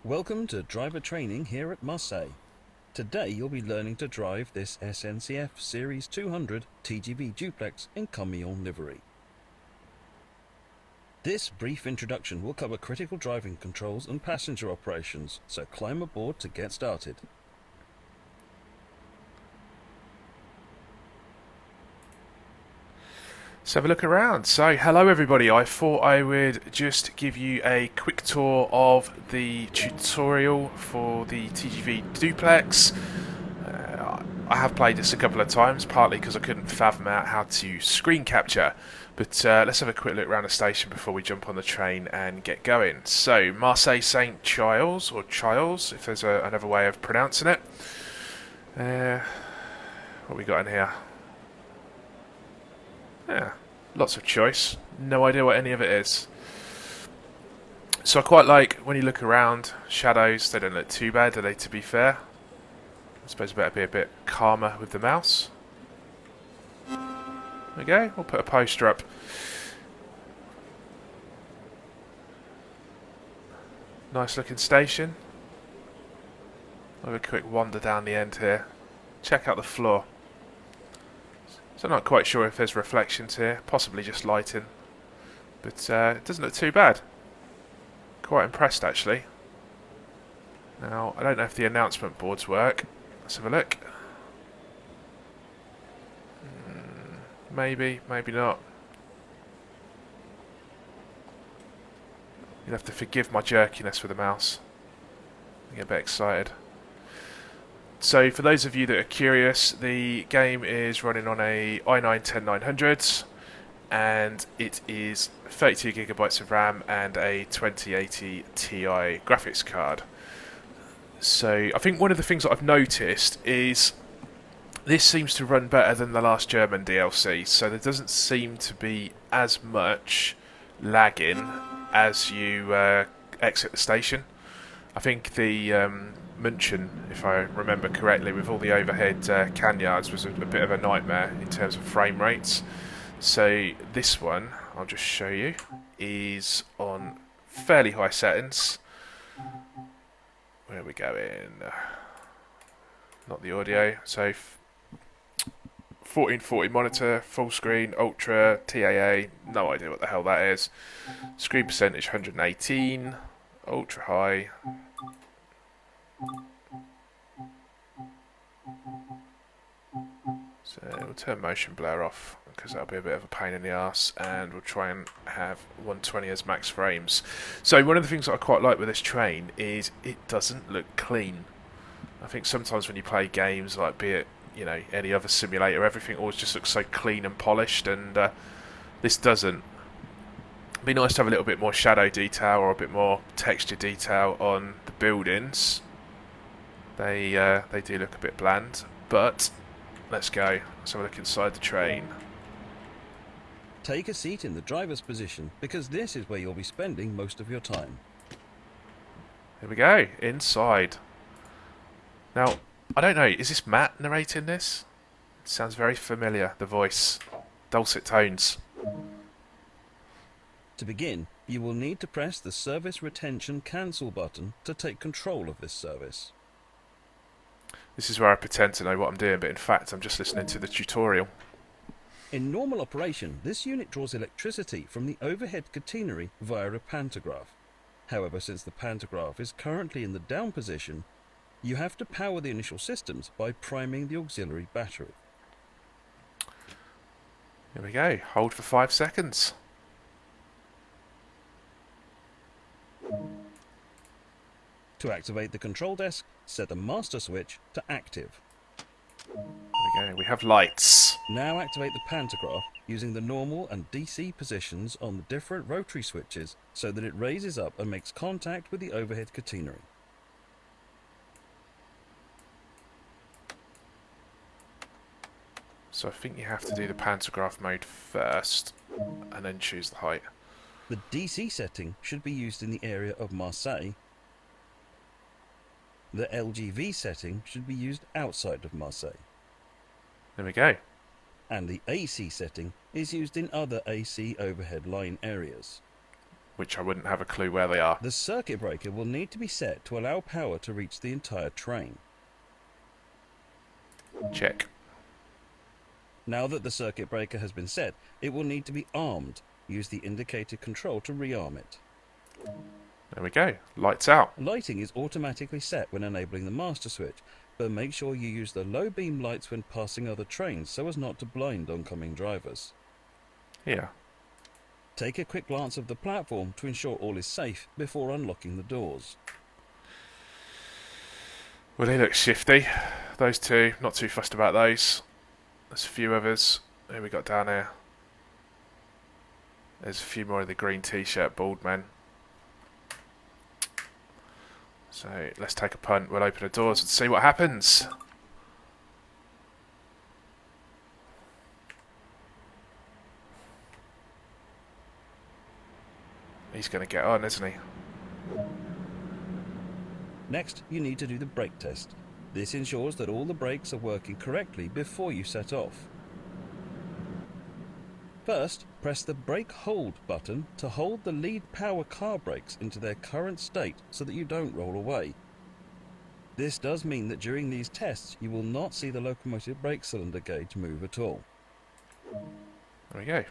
Welcome to driver training here at Marseille. Today you'll be learning to drive this SNCF Series 200 TGV duplex in camion livery. This brief introduction will cover critical driving controls and passenger operations, so climb aboard to get started. Let's have a look around. So, hello everybody. I thought I would just give you a quick tour of the tutorial for the TGV duplex. I have played this a couple of times, partly because I couldn't fathom out how to screen capture. But let's have a quick look around the station before we jump on the train and get going. So, Marseille St. Giles, or Chiles, if there's another way of pronouncing it. What we got in here? Yeah, lots of choice. No idea what any of it is. So I quite like when you look around, shadows, they don't look too bad, do they, to be fair? I suppose I better be a bit calmer with the mouse. There we go, we'll put a poster up. Nice looking station. I'll have a quick wander down the end here. Check out the floor. So I'm not quite sure if there's reflections here, possibly just lighting, but it doesn't look too bad. Quite impressed actually. Now, I don't know if the announcement boards work. Let's have a look. Maybe, maybe not. You'll have to forgive my jerkiness with the mouse. I get a bit excited. So for those of you that are curious, the game is running on a i9-10900 and it is 32 gigabytes of RAM and a 2080 Ti graphics card. So I think one of the things that I've noticed is this seems to run better than the last German DLC, so there doesn't seem to be as much lagging as you exit the station. I think the München, if I remember correctly, with all the overhead canyards was a bit of a nightmare in terms of frame rates. So this one, I'll just show you, is on fairly high settings. Where are we going? Not the audio. So 1440 monitor, full screen, ultra, TAA, no idea what the hell that is. Screen percentage 118, ultra high. So we'll turn motion blur off because that'll be a bit of a pain in the arse, and we'll try and have 120 as max frames. So one of the things that I quite like with this train is it doesn't look clean. I think sometimes when you play games, like be it any other simulator, everything always just looks so clean and polished, and this doesn't. It'd be nice to have a little bit more shadow detail or a bit more texture detail on the buildings. They do look a bit bland, but let's go. Let's have a look inside the train. Take a seat in the driver's position because this is where you'll be spending most of your time. Here we go, inside. Now, I don't know, is this Matt narrating this? It sounds very familiar, the voice. Dulcet tones. To begin, you will need to press the Service Retention Cancel button to take control of this service. This is where I pretend to know what I'm doing, but in fact I'm just listening to the tutorial. In normal operation, this unit draws electricity from the overhead catenary via a pantograph. However, since the pantograph is currently in the down position, you have to power the initial systems by priming the auxiliary battery. Here we go, hold for 5 seconds. To activate the control desk, set the master switch to active. There we go, we have lights. Now activate the pantograph using the normal and DC positions on the different rotary switches so that it raises up and makes contact with the overhead catenary. So I think you have to do the pantograph mode first and then choose the height. The DC setting should be used in the area of Marseille. The LGV setting should be used outside of Marseille. There we go. And the AC setting is used in other AC overhead line areas. which I wouldn't have a clue where they are. The circuit breaker will need to be set to allow power to reach the entire train. Check. Now that the circuit breaker has been set, it will need to be armed. Use the indicated control to rearm it. There we go. Lights out. Lighting is automatically set when enabling the master switch, but make sure you use the low beam lights when passing other trains so as not to blind oncoming drivers. Here. Take a quick glance of the platform to ensure all is safe before unlocking the doors. Well, they look shifty. Those two, not too fussed about those. There's a few others. Who we got down here? There's a few more of the green t-shirt bald men. So let's take a punt. We'll open the doors and see what happens. He's going to get on, isn't he? Next, you need to do the brake test. This ensures that all the brakes are working correctly before you set off. First, press the brake hold button to hold the lead power car brakes into their current state so that you don't roll away. This does mean that during these tests you will not see the locomotive brake cylinder gauge move at all. There we go.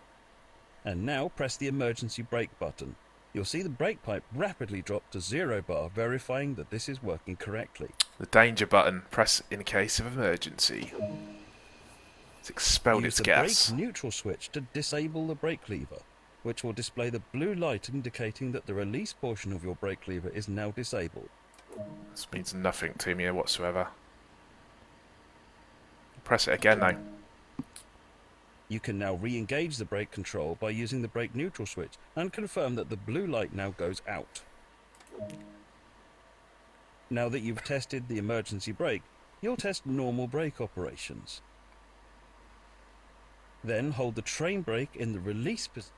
And now press the emergency brake button. You'll see the brake pipe rapidly drop to 0 bar, verifying that this is working correctly. The danger button. Press in case of emergency. It's expelled its gas. Use the brake neutral switch to disable the brake lever, which will display the blue light indicating that the release portion of your brake lever is now disabled. This means nothing to me whatsoever. Press it again though. You can now re-engage the brake control by using the brake neutral switch and confirm that the blue light now goes out. Now that you've tested the emergency brake, you'll test normal brake operations. Then hold the train brake in the release position.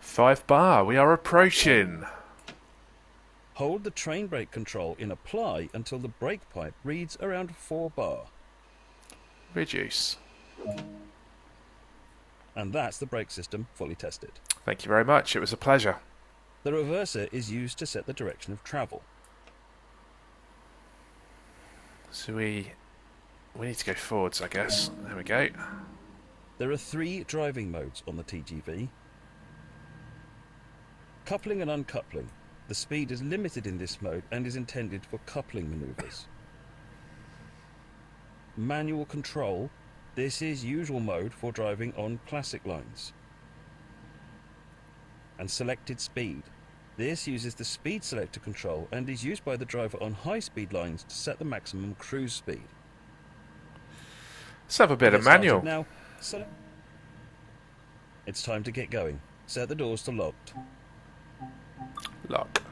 5 bar, we are approaching. Hold the train brake control in apply until the brake pipe reads around 4 bar. Reduce. And that's the brake system fully tested. Thank you very much, it was a pleasure. The reverser is used to set the direction of travel. So we need to go forwards, I guess. There we go. There are 3 driving modes on the TGV. Coupling and uncoupling. The speed is limited in this mode and is intended for coupling maneuvers. Manual control. This is usual mode for driving on classic lines. And selected speed. This uses the speed selector control and is used by the driver on high-speed lines to set the maximum cruise speed. Let's have a bit of manual. Now, it's time to get going. Set the doors to locked. Lock.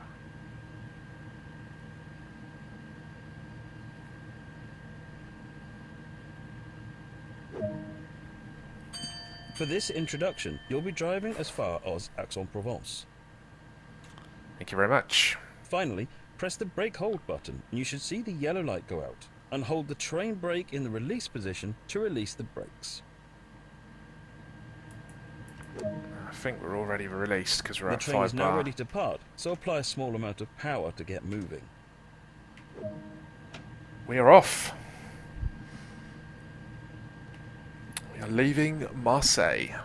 For this introduction, you'll be driving as far as Aix-en-Provence. Thank you very much. Finally, press the brake hold button and you should see the yellow light go out, and hold the train brake in the release position to release the brakes. I think we're already released because we're The at train 5 is now bar. ready to part, so apply a small amount of power to get moving. We are off. We are leaving Marseille.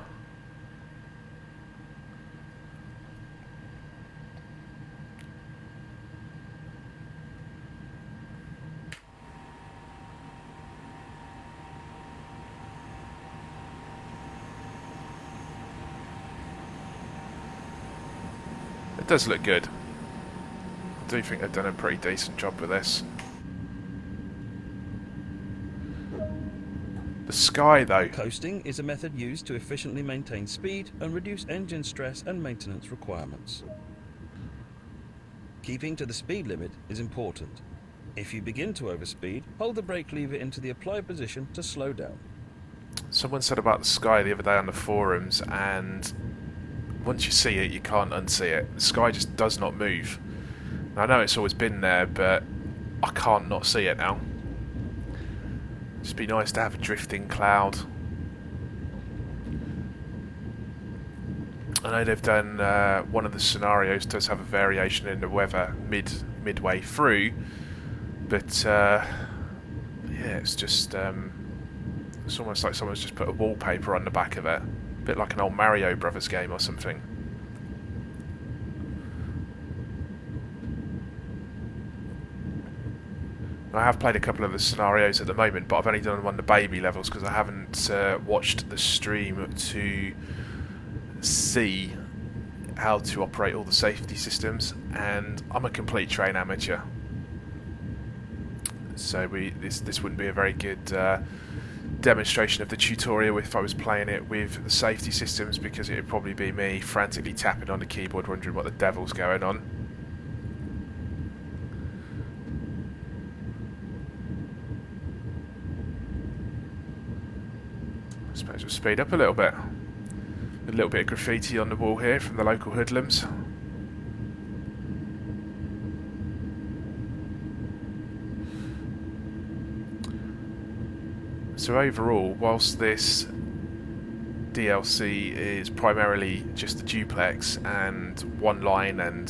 It does look good. I do think they've done a pretty decent job with this. The sky though. Coasting is a method used to efficiently maintain speed and reduce engine stress and maintenance requirements. Keeping to the speed limit is important. If you begin to overspeed, hold the brake lever into the apply position to slow down. Someone said about the sky the other day on the forums, and once you see it, you can't unsee it. The sky just does not move. I know it's always been there, but I can't not see it now. Just be nice to have a drifting cloud. I know they've done one of the scenarios does have a variation in the weather midway through, but yeah, it's just it's almost like someone's just put a wallpaper on the back of it, a bit like an old Mario Brothers game or something. I have played a couple of the scenarios at the moment, but I've only done them on the baby levels because I haven't watched the stream to see how to operate all the safety systems, and I'm a complete train amateur, so this wouldn't be a very good demonstration of the tutorial if I was playing it with the safety systems, because it would probably be me frantically tapping on the keyboard wondering what the devil's going on. I suppose we'll speed up a little bit. A little bit of graffiti on the wall here from the local hoodlums. So overall, whilst this DLC is primarily just a duplex and one line and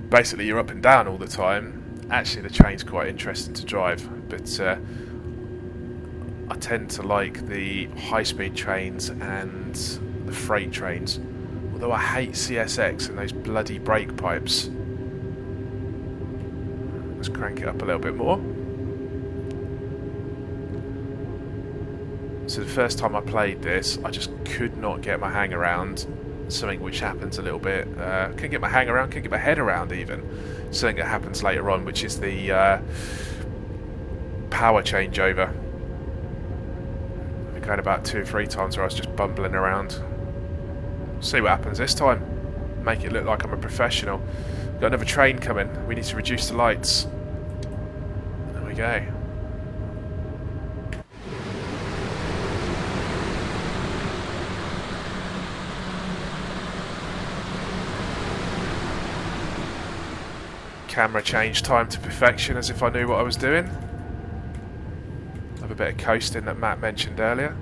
basically you're up and down all the time, actually the train's quite interesting to drive, but I tend to like the high-speed trains and the freight trains, although I hate CSX and those bloody brake pipes. Let's crank it up a little bit more. So the first time I played this, I just could not get my hang around something which happens a little bit. Couldn't get my hang around, couldn't get my head around even something that happens later on, which is the power changeover. I think I had about 2 or 3 times where I was just bumbling around. See what happens this time. Make it look like I'm a professional. Got another train coming. We need to reduce the lights. There we go. Camera change time to perfection, as if I knew what I was doing. Have a bit of coasting that Matt mentioned earlier.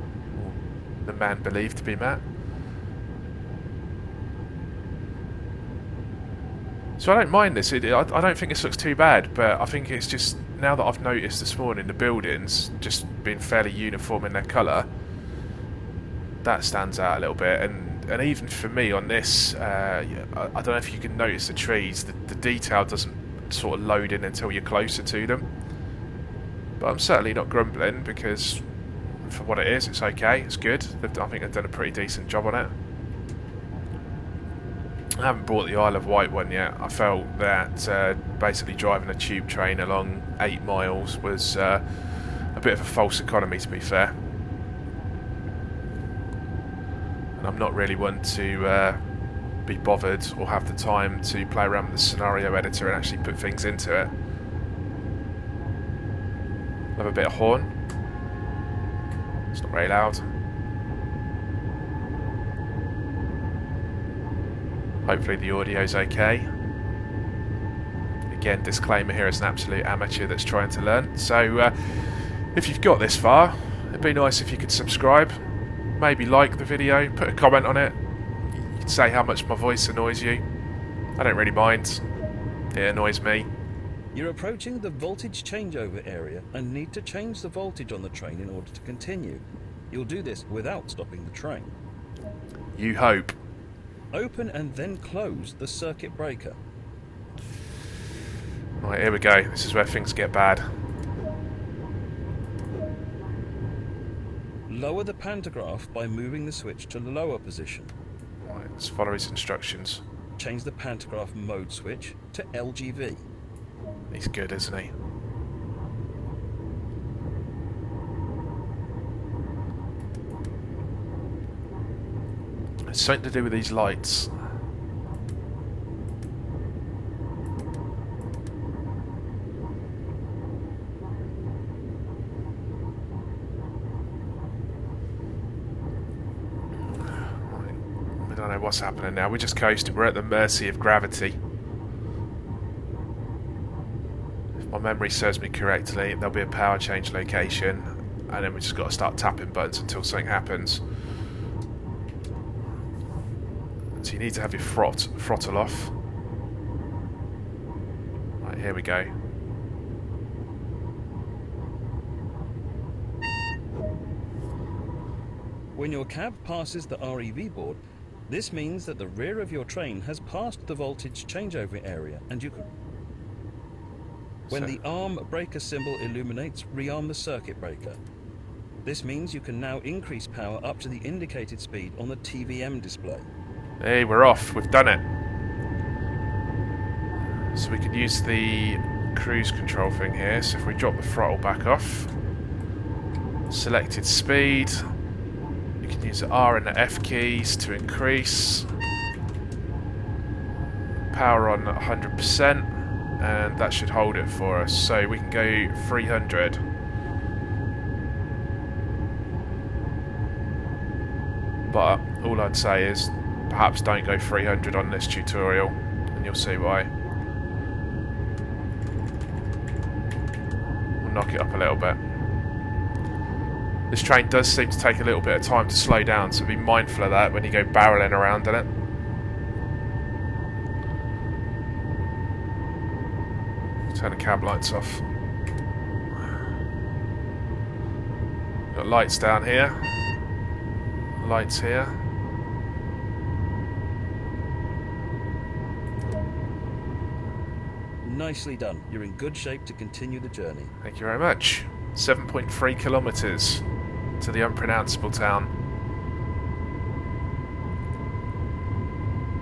The man believed to be Matt. So I don't mind this. I don't think this looks too bad, but I think it's just, now that I've noticed this morning the buildings just being fairly uniform in their colour, that stands out a little bit. And even for me on this, I don't know if you can notice the trees, the detail doesn't sort of load in until you're closer to them. But I'm certainly not grumbling, because for what it is, it's okay, it's good. I think they've done a pretty decent job on it. I haven't bought the Isle of Wight one yet. I felt that basically driving a tube train along 8 miles was a bit of a false economy, to be fair. And I'm not really one to be bothered or have the time to play around with the scenario editor and actually put things into it. Have a bit of horn. It's not very loud. Hopefully the audio's okay. Again, disclaimer here, as an absolute amateur that's trying to learn. So if you've got this far, it'd be nice if you could subscribe, maybe like the video, put a comment on it. You can say how much my voice annoys you. I don't really mind. It annoys me. You're approaching the voltage changeover area and need to change the voltage on the train in order to continue. You'll do this without stopping the train. You hope. Open and then close the circuit breaker. Right, here we go. This is where things get bad. Lower the pantograph by moving the switch to the lower position. Right, let's follow his instructions. Change the pantograph mode switch to LGV. He's good, isn't he? It's something to do with these lights. I don't know what's happening now. We're just coasting. We're at the mercy of gravity. If my memory serves me correctly, there'll be a power change location, and then we just got to start tapping buttons until something happens. So you need to have your throttle off. Right, here we go. When your cab passes the REV board, this means that the rear of your train has passed the voltage changeover area, and you can... When the arm breaker symbol illuminates, rearm the circuit breaker. This means you can now increase power up to the indicated speed on the TVM display. Hey, we're off. We've done it. So we can use the cruise control thing here. So if we drop the throttle back off, selected speed, you can use the R and the F keys to increase. Power on 100%, and that should hold it for us. So we can go 300. But all I'd say is perhaps don't go 300 on this tutorial, and you'll see why. We'll knock it up a little bit. This train does seem to take a little bit of time to slow down, so be mindful of that when you go barreling around in it. Turn the cab lights off. Got lights down here. Lights here. Nicely done. You're in good shape to continue the journey. Thank you very much. 7.3 kilometres to the unpronounceable town.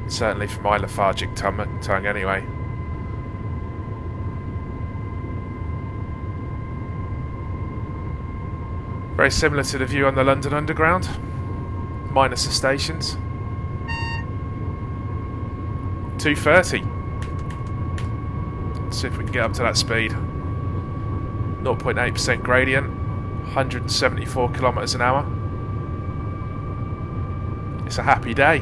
Certainly for my lethargic tongue anyway. Very similar to the view on the London Underground, minus the stations. 230. Let's see if we can get up to that speed. 0.8% gradient, 174 kilometres an hour. It's a happy day.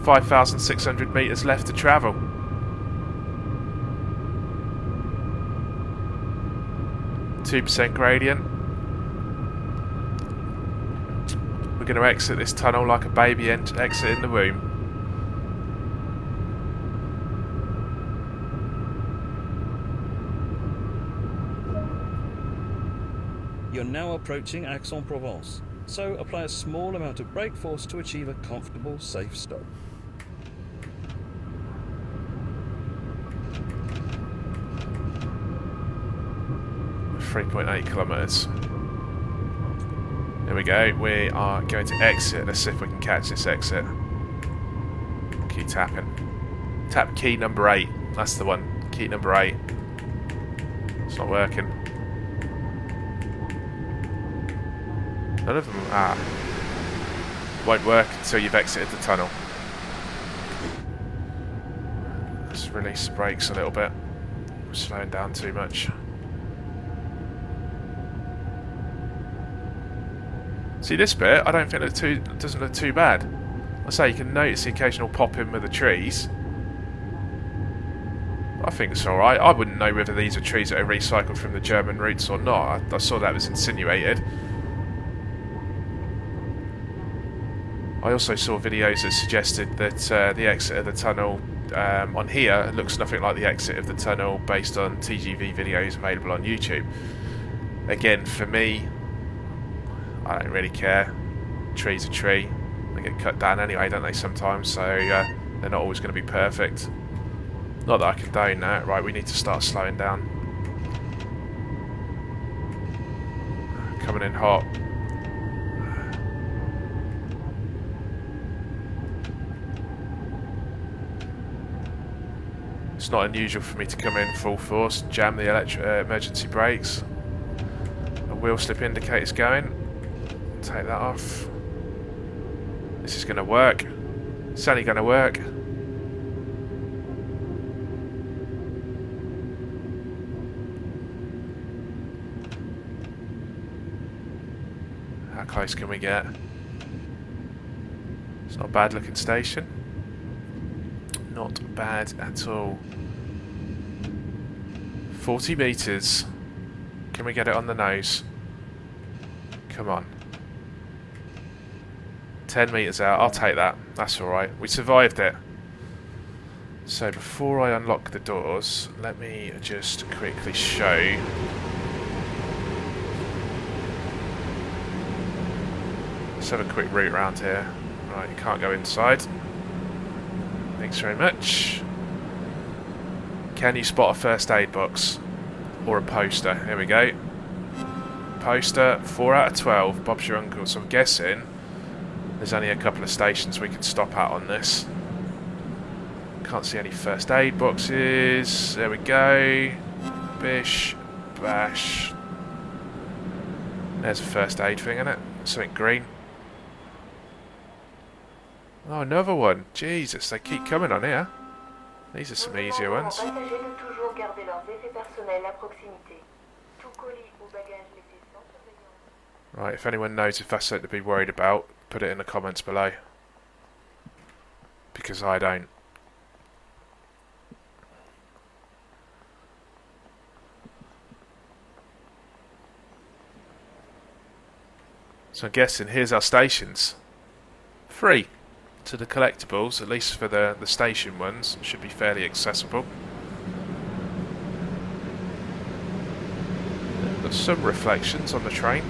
5,600 metres left to travel. %2 gradient. We're going to exit this tunnel like a baby exiting the womb. You're now approaching Aix-en-Provence, so apply a small amount of brake force to achieve a comfortable, safe stop. .8 kilometres. There we go. We are going to exit. Let's see if we can catch this exit. Keep tapping. Tap key number 8. That's the one. Key number 8. It's not working. None of them won't work until you've exited the tunnel. Let's release the brakes a little bit. We're slowing down too much. See this bit? I don't think it doesn't look too bad. I say you can notice the occasional pop in with the trees. I think it's alright. I wouldn't know whether these are trees that are recycled from the German routes or not. I saw that was insinuated. I also saw videos that suggested that the exit of the tunnel on here looks nothing like the exit of the tunnel based on TGV videos available on YouTube. Again, for me, I don't really care. Tree's a tree. They get cut down anyway, don't they, sometimes? So they're not always going to be perfect. Not that I condone that. Right, we need to start slowing down. Coming in hot. It's not unusual for me to come in full force, jam the emergency brakes. A wheel slip indicator's going. Take that off. This is going to work. It's only going to work. How close can we get? It's not a bad looking station. Not bad at all. 40 metres. Can we get it on the nose? Come on. 10 metres out, I'll take that. That's alright. We survived it. So before I unlock the doors, let me just quickly show. Let's have a quick route around here. Right, you can't go inside. Thanks very much. Can you spot a first aid box? Or a poster? Here we go. Poster, 4 out of 12, Bob's your uncle. So I'm guessing there's only a couple of stations we can stop at on this. Can't see any first aid boxes. There we go. Bish, bash. There's a first aid thing in it. Something green. Oh, another one. Jesus, they keep coming on here. These are some easier ones. Right, if anyone knows if that's something to be worried about, put it in the comments below. Because I don't. So I'm guessing here's our stations. Free to the collectibles, at least for the station ones. Should be fairly accessible. Got some reflections on the train.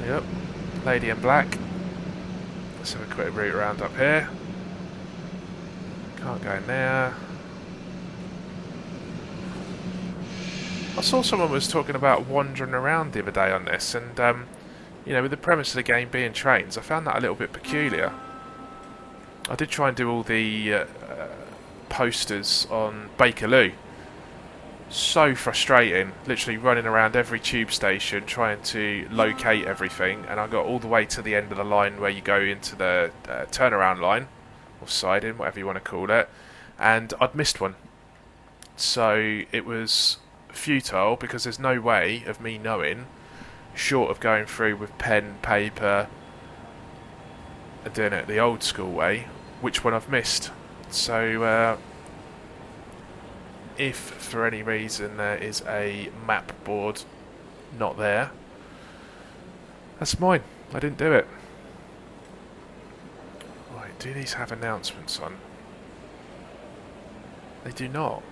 Yep, lady in black. Let's have a quick route around up here. Can't go in there. I saw someone was talking about wandering around the other day on this, and you know, with the premise of the game being trains, I found that a little bit peculiar. I did try and do all the posters on Bakerloo. So frustrating, literally running around every tube station trying to locate everything, and I got all the way to the end of the line where you go into the turnaround line, or siding, whatever you want to call it, and I'd missed one. So it was futile because there's no way of me knowing, short of going through with pen, paper and doing it the old school way, which one I've missed. So if for any reason there is a map board not there, that's mine. I didn't do it. Right, do these have announcements on? They do not.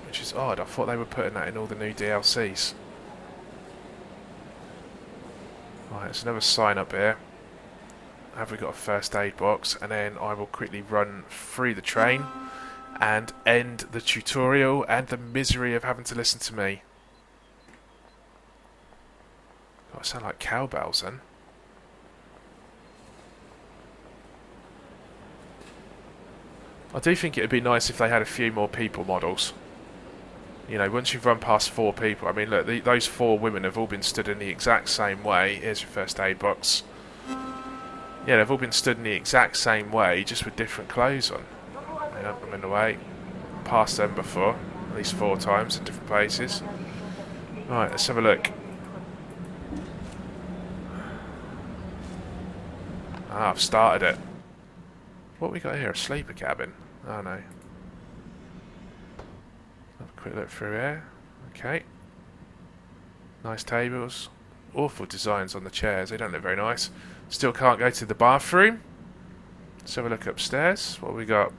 Which is odd. I thought they were putting that in all the new DLCs. Right, there's another sign up here. Have we got a first aid box? And then I will quickly run through the train and end the tutorial and the misery of having to listen to me. God, I sound like cowbells then. I do think it would be nice if they had a few more people models. You know, once you've run past 4 people, I mean, look, those 4 women have all been stood in the exact same way. Here's your first aid box. Yeah, they've all been stood in the exact same way, just with different clothes on. Yeah, I'm in the way. Passed them before, at least 4 times in different places. Right, let's have a look. Ah, I've started it. What have we got here? A sleeper cabin? Oh no. Have a quick look through here. Okay. Nice tables. Awful designs on the chairs. They don't look very nice. Still can't go to the bathroom. Let's have a look upstairs. What have we got?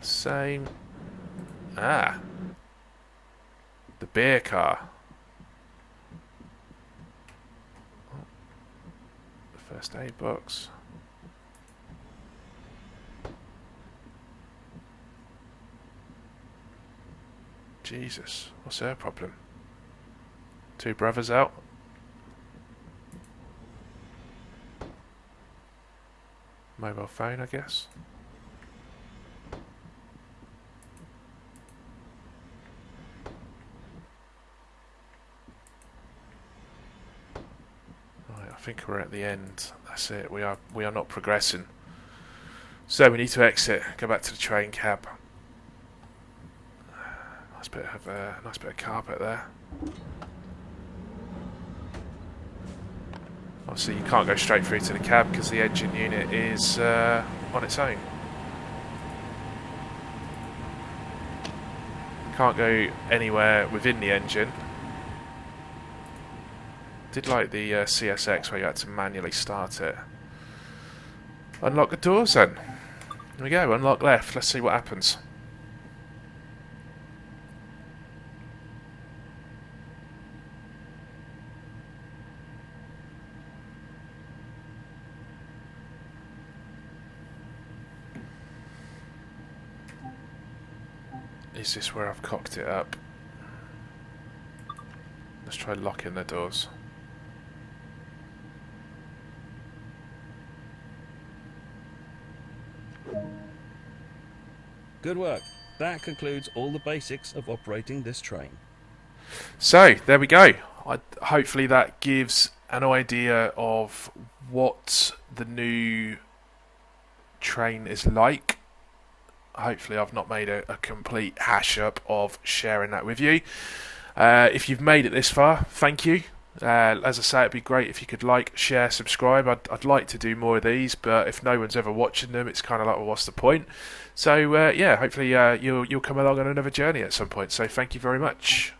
Same. Ah. The beer car. Oh. The first aid box. Jesus, what's their problem? 2 brothers out. Mobile phone, I guess. Right, I think we're at the end. That's it. We are not progressing. So we need to exit. Go back to the train cab. Nice bit of carpet there. Obviously you can't go straight through to the cab because the engine unit is on its own. Can't go anywhere within the engine Did like the CSX where you had to manually start it. Unlock the doors then. There we go, unlock left. Let's see what happens. Is this where I've cocked it up? Let's try locking the doors. Good work. That concludes all the basics of operating this train. So, there we go. Hopefully that gives an idea of what the new train is like. Hopefully I've not made a complete hash up of sharing that with you. If you've made it this far, thank you. As I say, it'd be great if you could like, share, subscribe. I'd like to do more of these, but if no one's ever watching them, it's kind of like, well, what's the point? So yeah, hopefully you'll come along on another journey at some point. So thank you very much.